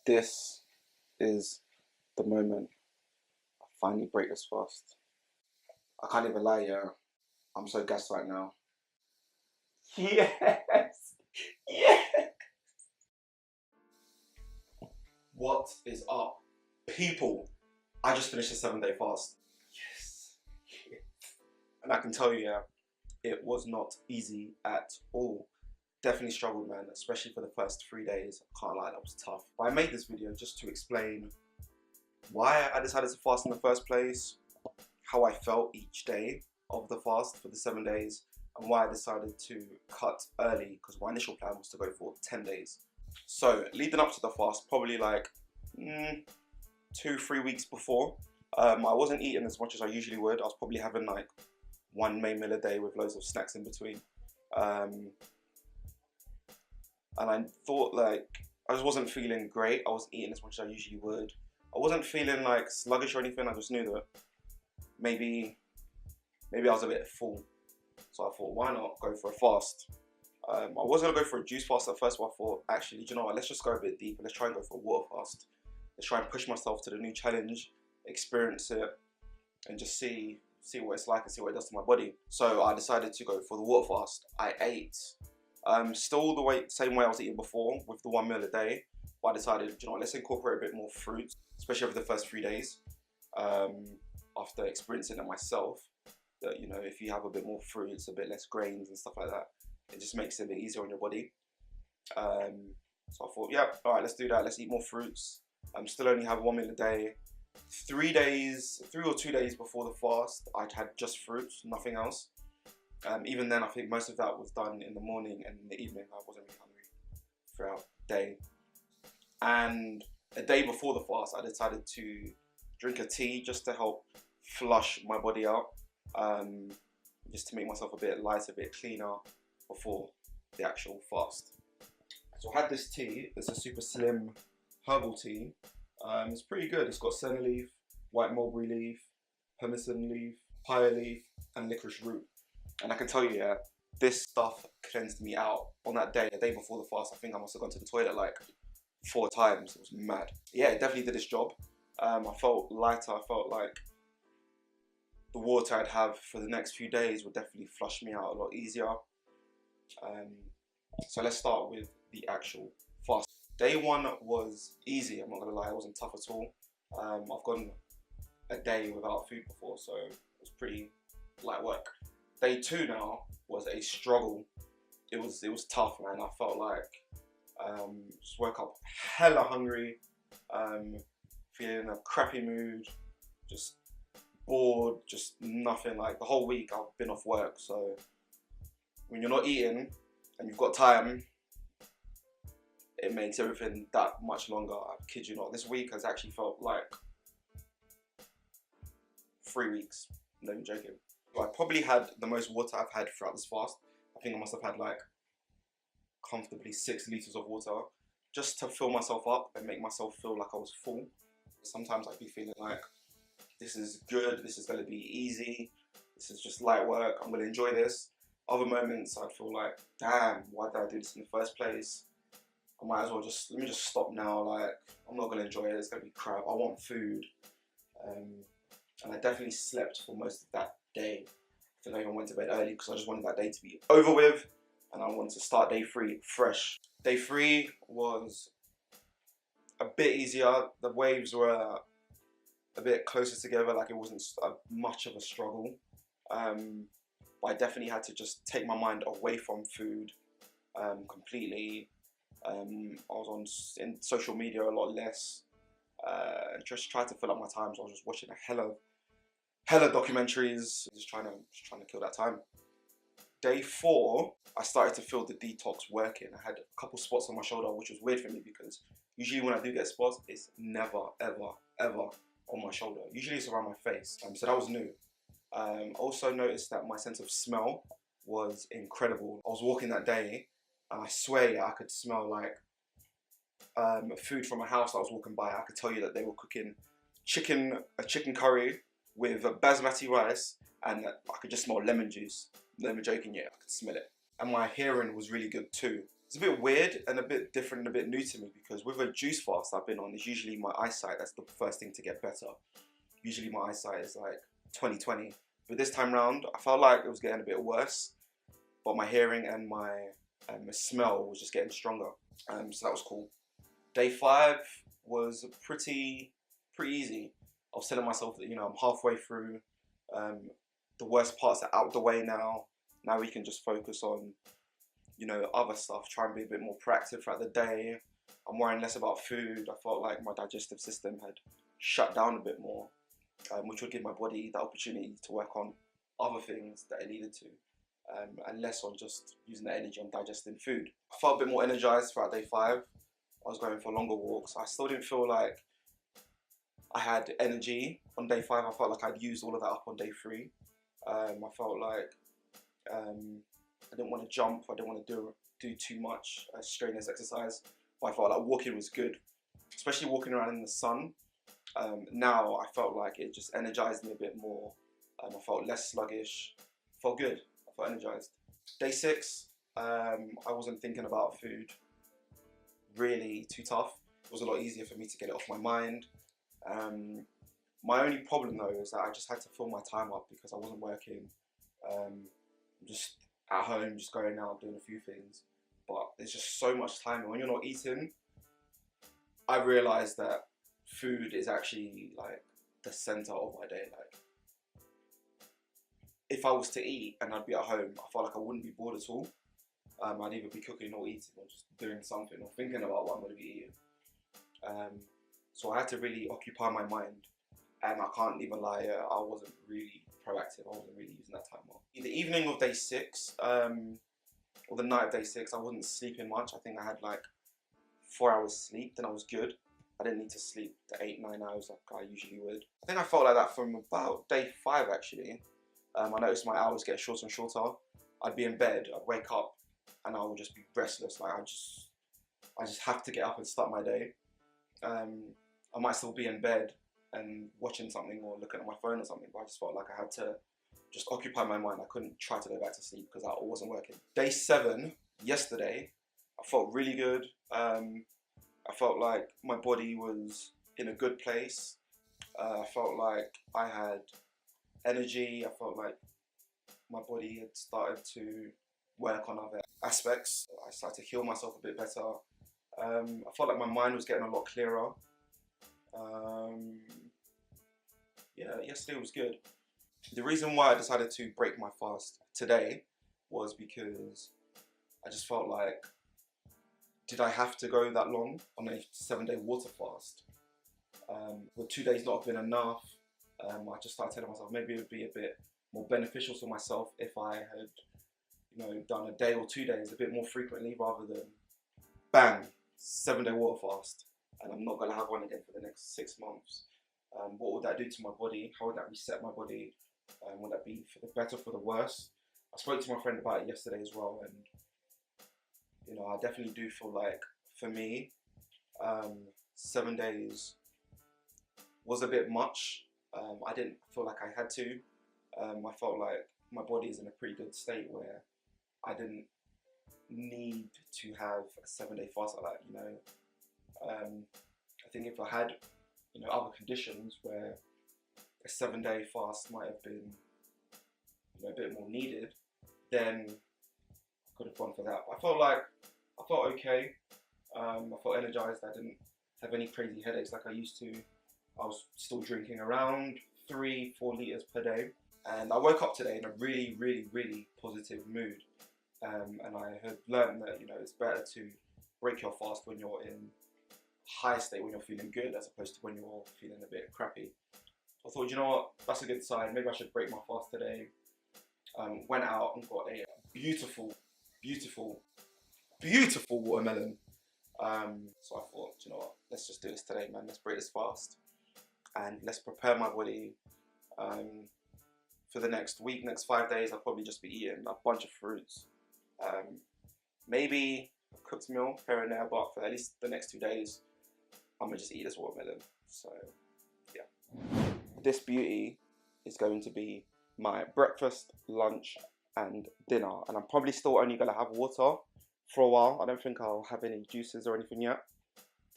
This is the moment I finally break this fast. I can't even lie, yeah. I'm so gassed right now. Yes! Yes! What is up, people? I just finished a 7-day fast. Yes. And I can tell you, yeah, it was not easy at all. Definitely struggled, man, especially for the first 3 days. I can't lie, that was tough. But I made this video just to explain why I decided to fast in the first place, how I felt each day of the fast for the 7 days, and why I decided to cut early, because my initial plan was to go for 10 days. So leading up to the fast, probably like 2-3 weeks before, I wasn't eating as much as I usually would. I was probably having like one main meal a day with loads of snacks in between. And I thought, like, I just wasn't feeling great. I wasn't eating as much as I usually would. I wasn't feeling like sluggish or anything. I just knew that maybe I was a bit full. So I thought, why not go for a fast? I was gonna go for a juice fast at first, but I thought, actually, do you know what? Let's just go a bit deeper. Let's try and go for a water fast. Let's try and push myself to the new challenge, experience it, and just see what it's like and see what it does to my body. So I decided to go for the water fast. I ate still the same way I was eating before, with the 1 meal a day. But I decided, you know what, let's incorporate a bit more fruit, especially over the first 3 days. After experiencing it myself, that, you know, if you have a bit more fruits, a bit less grains and stuff like that, it just makes it a bit easier on your body. So I thought, yeah, all right, let's do that. Let's eat more fruits. Still only have 1 meal a day. 3 or 2 days before the fast, I'd had just fruits, nothing else. Even then, I think most of that was done in the morning, and in the evening I wasn't really hungry throughout the day. And a day before the fast, I decided to drink a tea just to help flush my body out, just to make myself a bit lighter, a bit cleaner before the actual fast. So I had this tea. It's a super slim herbal tea. It's pretty good. It's got senna leaf, white mulberry leaf, pemmican leaf, papaya leaf, and licorice root. And I can tell you, yeah, this stuff cleansed me out. On that day, the day before the fast, I think I must have gone to the toilet like 4 times. It was mad. Yeah, it definitely did its job. I felt lighter. I felt like the water I'd have for the next few days would definitely flush me out a lot easier. So let's start with the actual fast. Day 1 was easy, I'm not gonna lie, it wasn't tough at all. I've gone a day without food before, so it was pretty light work. Day 2 now was a struggle. It was tough, man. I felt like just woke up hella hungry, feeling in a crappy mood, just bored, just nothing. Like the whole week I've been off work, so when you're not eating and you've got time, it makes everything that much longer. I kid you not. This week has actually felt like 3 weeks. No, I'm joking. I probably had the most water I've had throughout this fast. I think I must have had like comfortably 6 litres of water just to fill myself up and make myself feel like I was full. Sometimes I'd be feeling like this is good, this is going to be easy, this is just light work, I'm going to enjoy this. Other moments I'd feel like, damn, why did I do this in the first place? I might as well let me just stop now, like, I'm not going to enjoy it, it's going to be crap, I want food. And I definitely slept for most of that day. I think I even went to bed early because I just wanted that day to be over with, and I wanted to start day 3 fresh. Day 3 was a bit easier. The waves were a bit closer together, like it wasn't much of a struggle. But I definitely had to just take my mind away from food completely. I was in social media a lot less. Just tried to fill up my time, so I was just watching a hella documentaries, just trying to kill that time. Day 4, I started to feel the detox working. I had a couple spots on my shoulder, which was weird for me because usually when I do get spots, it's never, ever, ever on my shoulder. Usually it's around my face, so that was new. Also noticed that my sense of smell was incredible. I was walking that day, and I swear I could smell like food from a house I was walking by. I could tell you that they were cooking a chicken curry with basmati rice, and I could just smell lemon juice. No, I'm joking, yeah, I could smell it. And my hearing was really good too. It's a bit weird and a bit different and a bit new to me, because with a juice fast I've been on, it's usually my eyesight that's the first thing to get better. Usually my eyesight is like 20/20. But this time round, I felt like it was getting a bit worse, but my hearing and my smell was just getting stronger. So that was cool. Day 5 was pretty easy. I was telling myself that, you know, I'm halfway through. The worst parts are out the way now. Now we can just focus on, you know, other stuff. Try and be a bit more proactive throughout the day. I'm worrying less about food. I felt like my digestive system had shut down a bit more, which would give my body the opportunity to work on other things that it needed to, and less on just using the energy on digesting food. I felt a bit more energized throughout day 5. I was going for longer walks. I still didn't feel like I had energy on day 5. I felt like I'd used all of that up on day 3. I felt like I didn't want to jump. I didn't want to do too much strenuous exercise. But I felt like walking was good, especially walking around in the sun. Now I felt like it just energized me a bit more. I felt less sluggish. Felt good. I felt energized. Day 6, I wasn't thinking about food really too tough. It was a lot easier for me to get it off my mind. My only problem though is that I just had to fill my time up because I wasn't working. Just at home, just going out, doing a few things. But there's just so much time, and when you're not eating, I realised that food is actually like the centre of my day. Like, if I was to eat and I'd be at home, I felt like I wouldn't be bored at all. I'd either be cooking or eating or just doing something or thinking about what I'm going to be eating. So I had to really occupy my mind, and I can't even lie, I wasn't really proactive. I wasn't really using that time well. The evening of day 6, or the night of day 6, I wasn't sleeping much. I think I had like 4 hours sleep, then I was good. I didn't need to sleep the 8-9 hours like I usually would. I think I felt like that from about day 5 actually. I noticed my hours get shorter and shorter. I'd be in bed, I'd wake up, and I would just be restless. Like I just have to get up and start my day. I might still be in bed and watching something or looking at my phone or something, but I just felt like I had to just occupy my mind. I couldn't try to go back to sleep because that wasn't working. Day 7, yesterday, I felt really good. I felt like my body was in a good place. I felt like I had energy. I felt like my body had started to work on other aspects. I started to heal myself a bit better. I felt like my mind was getting a lot clearer. Yeah, yesterday was good. The reason why I decided to break my fast today was because I just felt like, did I have to go that long on a 7-day water fast? Would 2 days not have been enough? I just started telling myself maybe it would be a bit more beneficial for myself if I had, you know, done a day or 2 days a bit more frequently rather than bang, 7-day water fast, and I'm not going to have one again for the next 6 months. What would that do to my body? How would that reset my body? Would that be for the better, for the worse? I spoke to my friend about it yesterday as well, and you know, I definitely do feel like, for me, 7 days was a bit much. I didn't feel like I had to. I felt like my body is in a pretty good state where I didn't need to have a 7-day fast like that, you know. I think if I had, you know, other conditions where a 7-day fast might have been, you know, a bit more needed, then I could have gone for that. But I felt okay. I felt energized. I didn't have any crazy headaches like I used to. I was still drinking around 3-4 litres per day. And I woke up today in a really positive mood. And I had learned that, you know, it's better to break your fast when you're in high state, when you're feeling good, as opposed to when you're feeling a bit crappy. So I thought, you know what, that's a good sign. Maybe I should break my fast today. Went out and got a beautiful watermelon. So I thought, you know what, let's just do this today, man. Let's break this fast and let's prepare my body. For the next week, next 5 days, I'll probably just be eating a bunch of fruits. Maybe a cooked meal here and there, but for at least the next 2 days, I'm gonna just eat this watermelon. So, yeah. This beauty is going to be my breakfast, lunch, and dinner. And I'm probably still only gonna have water for a while. I don't think I'll have any juices or anything yet.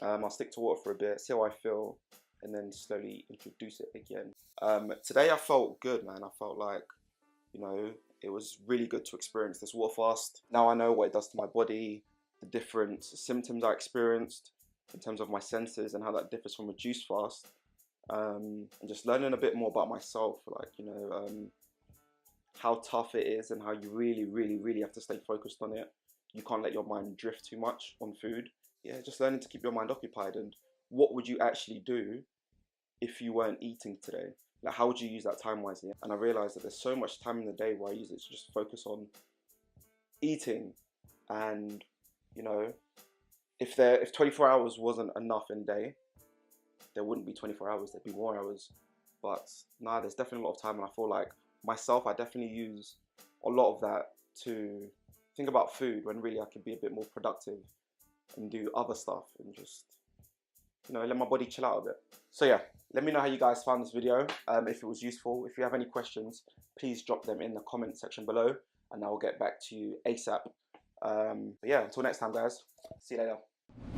I'll stick to water for a bit, see how I feel, and then slowly introduce it again. Today I felt good, man. I felt like, you know, it was really good to experience this water fast. Now I know what it does to my body, the different symptoms I experienced in terms of my senses and how that differs from a juice fast. And just learning a bit more about myself, like, you know, how tough it is and how you really have to stay focused on it. You can't let your mind drift too much on food. Yeah, just learning to keep your mind occupied. And what would you actually do if you weren't eating today? Like, how would you use that time wisely? And I realized that there's so much time in the day where I use it to just focus on eating. And, you know, if 24 hours wasn't enough in a day, there wouldn't be 24 hours, there'd be more hours. But nah, there's definitely a lot of time, and I feel like myself, I definitely use a lot of that to think about food when really I could be a bit more productive and do other stuff and just, you know, let my body chill out a bit. So yeah, let me know how you guys found this video, if it was useful. If you have any questions, please drop them in the comment section below and I will get back to you ASAP. But yeah, until next time guys, see you later.